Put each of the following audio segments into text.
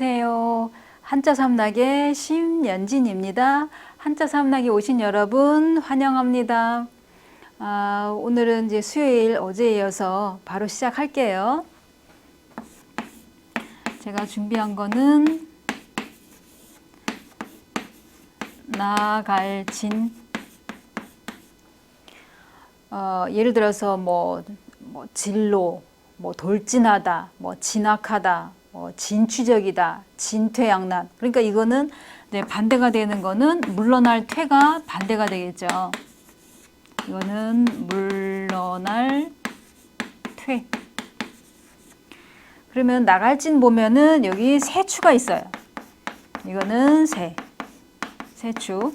안녕하세요. 한자 삼락의 심연진입니다. 한자 삼락에 오신 여러분 환영합니다. 오늘은 이제 수요일 어제에 이어서 바로 시작할게요. 제가 준비한 거는 나갈진. 예를 들어서 뭐 진로, 돌진하다, 진악하다, 진취적이다, 진퇴양난. 그러니까 이거는 이제 반대가 되는 거는 물러날 퇴가 반대가 되겠죠. 이거는 물러날 퇴. 그러면 나갈진 보면은 여기 세추가 있어요. 이거는 세추.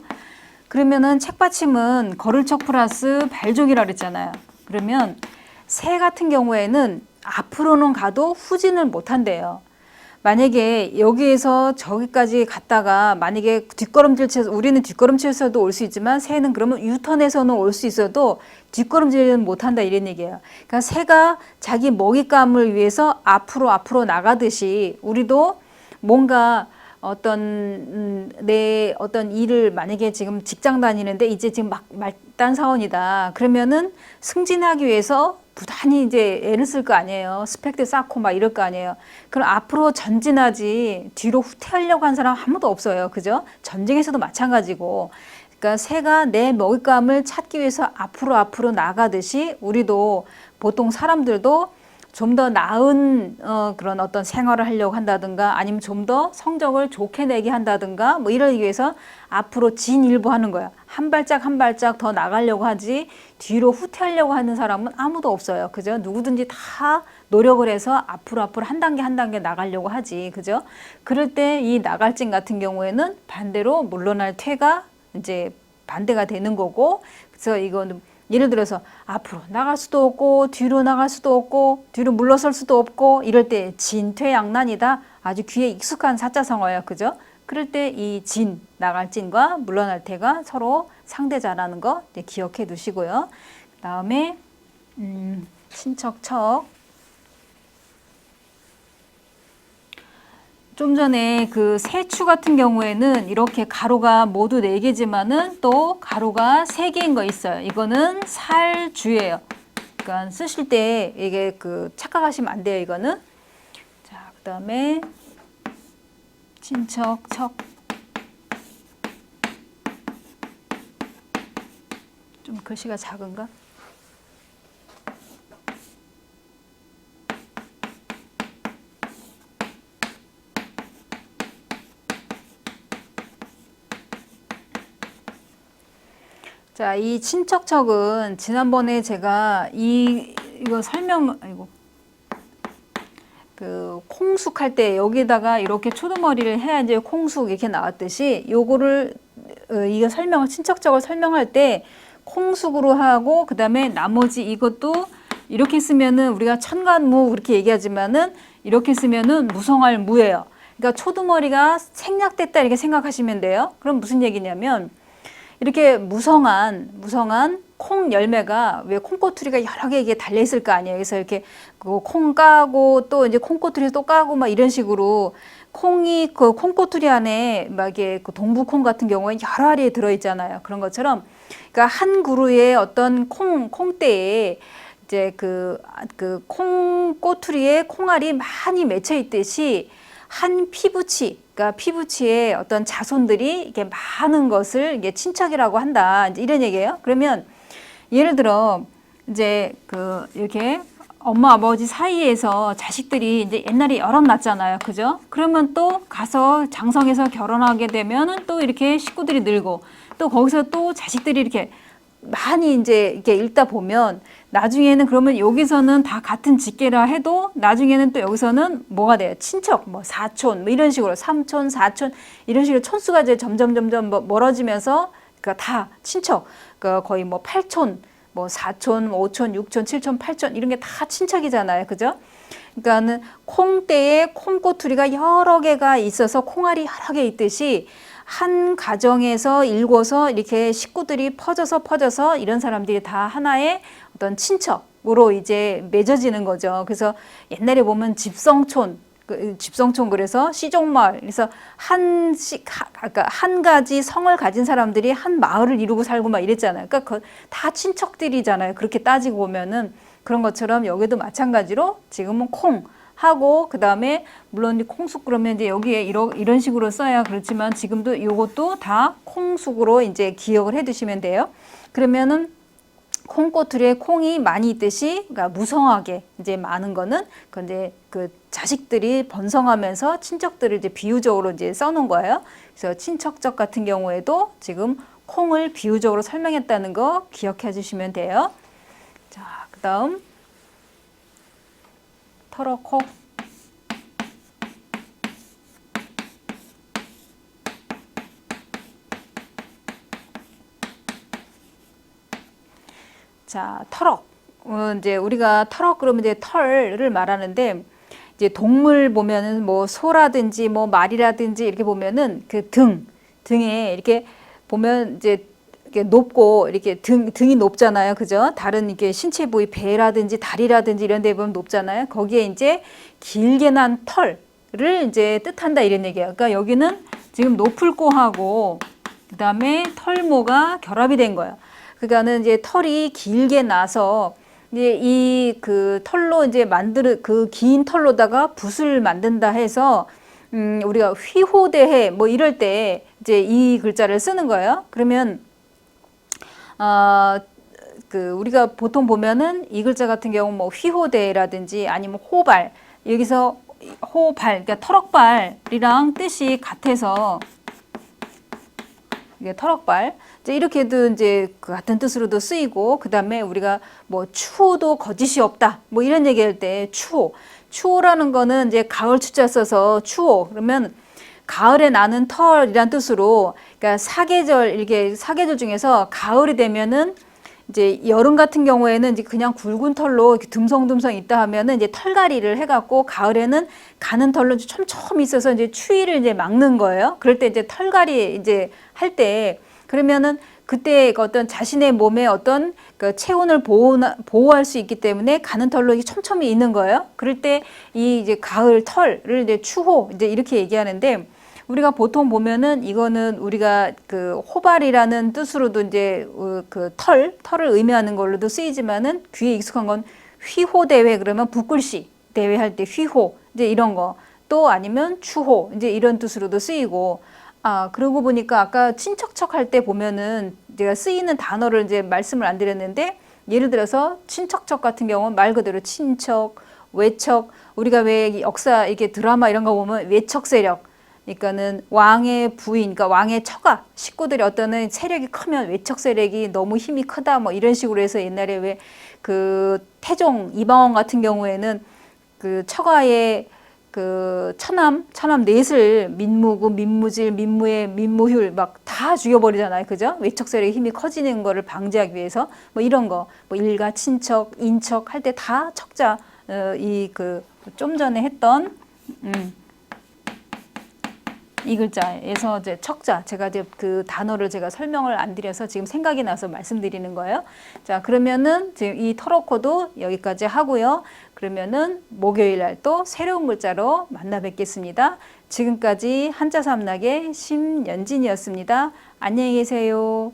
그러면은 책받침은 걸을척 플러스 발족이라 그랬잖아요. 그러면 새 같은 경우에는 앞으로는 가도 후진을 못 한대요. 만약에 여기에서 저기까지 갔다가 만약에 뒷걸음질 쳐서, 우리는 뒷걸음질에서도 올 수 있지만 새는 그러면 유턴해서는 올 수 있어도 뒷걸음질은 못 한다 이런 얘기예요. 그러니까 새가 자기 먹잇감을 위해서 앞으로 나가듯이 우리도 뭔가 내 어떤 일을 만약에 지금 직장 다니는데 이제 지금 막 말단 사원이다. 그러면은 승진하기 위해서 부단히 이제 애를 쓸 거 아니에요. 스펙도 쌓고 막 이럴 거 아니에요. 그럼 앞으로 전진하지 뒤로 후퇴하려고 한 사람 아무도 없어요. 그죠? 전쟁에서도 마찬가지고. 그러니까 새가 내 먹잇감을 찾기 위해서 앞으로 나가듯이 우리도 보통 사람들도 좀 더 나은 그런 어떤 생활을 하려고 한다든가 아니면 좀 더 성적을 좋게 내게 한다든가 뭐 이러기 위해서 앞으로 진일보하는 거야. 한 발짝 더 나가려고 하지 뒤로 후퇴하려고 하는 사람은 아무도 없어요. 그죠? 누구든지 다 노력을 해서 앞으로 한 단계 나가려고 하지. 그죠? 그럴 때 이 나갈진 같은 경우에는 반대로 물러날 퇴가 이제 반대가 되는 거고, 그래서 이거는 예를 들어서 앞으로 나갈 수도 없고 뒤로 나갈 수도 없고 뒤로 물러설 수도 없고 이럴 때 진퇴양난이다. 아주 귀에 익숙한 사자성어예요. 그죠? 그럴 때 이 진, 나갈 진과 물러날 태가 서로 상대자라는 거 기억해 두시고요. 그 다음에 친척척. 좀 전에 그 세추 같은 경우에는 이렇게 가로가 모두 4개지만은 또 가로가 3개인 거 있어요. 이거는 살주예요. 그러니까 쓰실 때 이게 그 착각하시면 안 돼요. 이거는. 자, 그 다음에 친척척. 좀 글씨가 작은가? 자, 이 친척척은 지난번에 제가 이거 그 콩숙 할 때 여기다가 이렇게 초두머리를 해야지 콩숙 이렇게 나왔듯이 요거를 이거 친척척을 설명할 때 콩숙으로 하고 그 다음에 나머지 이것도 이렇게 쓰면은 우리가 천간무 그렇게 얘기하지만은 이렇게 쓰면은 무성할 무예요. 그러니까 초두머리가 생략됐다 이렇게 생각하시면 돼요. 그럼 무슨 얘기냐면 이렇게 무성한 콩 열매가 왜 콩꼬투리가 여러 개 이게 달려 있을 거 아니에요. 그래서 이렇게 콩 까고 또 이제 콩꼬투리 또 까고 막 이런 식으로 콩이 그 콩꼬투리 안에 막 이게 그 동부콩 같은 경우에 여러 알이 들어 있잖아요. 그런 것처럼 그러니까 한 그루의 어떤 콩대에 이제 그 콩꼬투리에 콩알이 많이 맺혀 있듯이 한 피부치, 그러니까 피부치에 어떤 자손들이 이게 많은 것을 이게 친척이라고 한다. 이제 이런 얘기예요. 그러면 예를 들어 이제 이렇게 엄마 아버지 사이에서 자식들이 이제 옛날에 여럿 낳잖아요. 그죠? 그러면 또 가서 장성해서 결혼하게 되면은 또 이렇게 식구들이 늘고 또 거기서 또 자식들이 이렇게 많이 이제 이렇게 읽다 보면 나중에는 그러면 여기서는 다 같은 직계라 해도 나중에는 또 여기서는 뭐가 돼요? 친척, 사촌, 이런 식으로 삼촌, 사촌 이런 식으로 촌수가 이제 점점 멀어지면서 그러니까 다 친척, 그러니까 거의 팔촌, 사촌, 오촌, 육촌, 칠촌, 팔촌 이런 게 다 친척이잖아요, 그죠? 그러니까는 콩대에 콩꼬투리가 여러 개가 있어서 콩알이 여러 개 있듯이. 한 가정에서 일궈서 이렇게 식구들이 퍼져서 이런 사람들이 다 하나의 어떤 친척으로 이제 맺어지는 거죠. 그래서 옛날에 보면 집성촌, 그 집성촌 그래서 시종마을 그래서 그러니까 한 가지 성을 가진 사람들이 한 마을을 이루고 살고 막 이랬잖아요. 그러니까 다 친척들이잖아요. 그렇게 따지고 보면은 그런 것처럼 여기도 마찬가지로 지금은 콩 하고 그 다음에 물론 콩쑥 그러면 이제 여기에 이런 식으로 써야 그렇지만 지금도 이것도 다 콩쑥으로 이제 기억을 해두시면 돼요. 그러면은 콩꼬투리에 콩이 많이 있듯이 그러니까 무성하게 이제 많은 거는 근데 그 자식들이 번성하면서 친척들을 이제 비유적으로 이제 써놓은 거예요. 그래서 친척적 같은 경우에도 지금 콩을 비유적으로 설명했다는 거 기억해 주시면 돼요. 자, 그다음 터럭콩. 자, 터럭. 이제 우리가 터럭 그러면 이제 털을 말하는데 이제 동물 보면은 뭐 소라든지 뭐 말이라든지 이렇게 보면은 그 등에 이렇게 보면 이제 이렇게 높고 이렇게 등이 높잖아요. 그죠? 다른 이렇게 신체 부위 배라든지 다리라든지 이런 데 보면 높잖아요. 거기에 이제 길게 난 털을 이제 뜻한다 이런 얘기예요. 그러니까 여기는 지금 높을 거하고 그다음에 털모가 결합이 된 거예요. 그러니까는 이제 털이 길게 나서 이제 이 그 털로 이제 그 긴 털로다가 붓을 만든다 해서 우리가 휘호대해 뭐 이럴 때 이제 이 글자를 쓰는 거예요. 그러면 그 우리가 보통 보면은 이 글자 같은 경우 뭐 휘호대라든지 아니면 호발 여기서 호발 그러니까 터럭발이랑 뜻이 같아서 이게 터럭발 이제 이렇게도 이제 그 같은 뜻으로도 쓰이고 그 다음에 우리가 뭐 추호도 거짓이 없다 뭐 이런 얘기할 때 추호라는 거는 이제 가을 추자 써서 추호 그러면 가을에 나는 털이란 뜻으로 그러니까 사계절 중에서 가을이 되면은 이제 여름 같은 경우에는 이제 그냥 굵은 털로 이렇게 듬성듬성 있다 하면은 이제 털갈이를 해갖고 가을에는 가는 털로 촘촘히 있어서 이제 추위를 이제 막는 거예요. 그럴 때 이제 털갈이 이제 할 때 그러면은 그때 어떤 자신의 몸에 어떤 그 체온을 보호할 수 있기 때문에 가는 털로 이게 촘촘히 있는 거예요. 그럴 때 이 이제 가을 털을 이제 추호 이제 이렇게 얘기하는데 우리가 보통 보면은 이거는 우리가 그 호발이라는 뜻으로도 이제 그 털을 의미하는 걸로도 쓰이지만은 귀에 익숙한 건 휘호 대회 그러면 붓글씨 대회 할 때 휘호 이제 이런 거 또 아니면 추호 이제 이런 뜻으로도 쓰이고 그러고 보니까 아까 친척척 할 때 보면은 제가 쓰이는 단어를 이제 말씀을 안 드렸는데 예를 들어서 친척척 같은 경우는 말 그대로 친척, 외척 우리가 왜 역사 이게 드라마 이런 거 보면 외척 세력 그러니까는 왕의 부인, 그러니까 왕의 처가 식구들이 어떤 세력이 크면 외척 세력이 너무 힘이 크다 뭐 이런 식으로 해서 옛날에 왜 그 태종 이방원 같은 경우에는 그 처가의 그 처남 넷을 민무구, 민무질, 민무예, 민무휼 막 다 죽여버리잖아요, 그죠? 외척 세력의 힘이 커지는 거를 방지하기 위해서 뭐 이런 거, 뭐 일가, 친척, 인척 할 때 다 척자 이 그 좀 전에 했던 이 글자에서 이제 척자 제가 이제 그 단어를 제가 설명을 안 드려서 지금 생각이 나서 말씀드리는 거예요. 자, 그러면은 지금 이 터로코도 여기까지 하고요. 그러면은 목요일 날 또 새로운 글자로 만나 뵙겠습니다. 지금까지 한자 삼락의 심연진이었습니다. 안녕히 계세요.